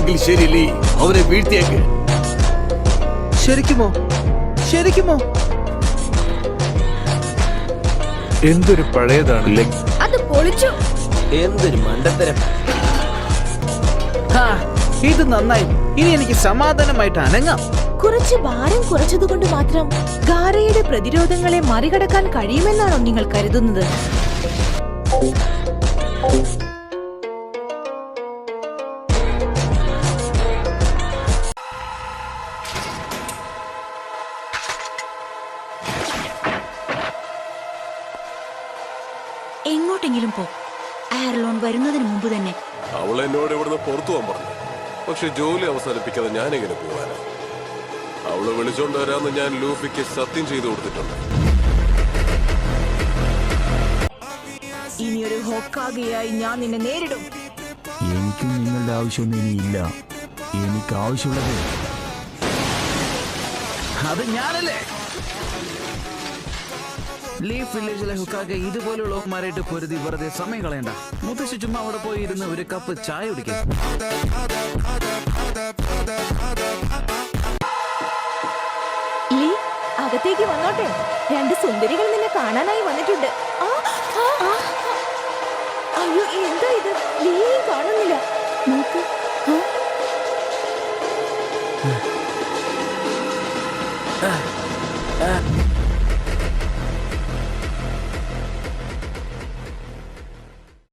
എങ്കിൽ ശരി ലീ, അവനെ വീഴ്ത്തിയേക്ക്. ശരിക്കുമോ? ശരിക്കുമോ? എന്തൊരു പഴയതാണ്. അത് പൊളിച്ചു. എന്തൊരു മണ്ടത്തരം. ഇത് നന്നായി. ഇനി എനിക്ക് സമാധാനമായിട്ട് അനങ്ങാം. കുറച്ച് ഭാരം കുറച്ചതുകൊണ്ട് മാത്രം ഗാരയുടെ പ്രതിരോധങ്ങളെ മറികടക്കാൻ കഴിയുമെന്നാണോ നിങ്ങൾ കരുതുന്നത്? എങ്ങോട്ടെങ്കിലും പോ. ആർലോൺ വരുന്നതിന് മുമ്പ് തന്നെ. അവൾ എന്നോട് ഇവിടുന്ന് പുറത്തു പോകാൻ പറഞ്ഞു. പക്ഷെ ജോലി അവസാനിപ്പിക്കാതെ ഞാൻ എങ്ങനെ പോവാനാ? അവള് വിളിച്ചോണ്ട് വരാമെന്ന് ഞാൻ ലൂഫിക്ക് സത്യം ചെയ്തു കൊടുത്തിട്ടുണ്ട്. ഇനിയൊരു ഹോക്കാഗെയായി ഞാൻ നിന്നെ നേരിടും. എനിക്കും നിങ്ങളുടെ ആവശ്യമൊന്നും ഇനിയില്ല. എനിക്ക് ആവശ്യമുള്ളത് അത് ഞാനല്ലേ? ലീഫ് വില്ലേജിലെ ഹുക്കാകെ ഇതുപോലുള്ളവന്മാരായിട്ട് പൊരുതി വെറുതെ സമയം കളയണ്ട. മുത്തശ്ശി ചുമ്മാ അവിടെ പോയി ഇരുന്ന് ഒരു കപ്പ് ചായ കുടിക്കും. ലീ, അകത്തേക്ക് വന്നോട്ടെ. രണ്ട് സുന്ദരികൾ നിന്നെ കാണാനായി വന്നിട്ടുണ്ട്.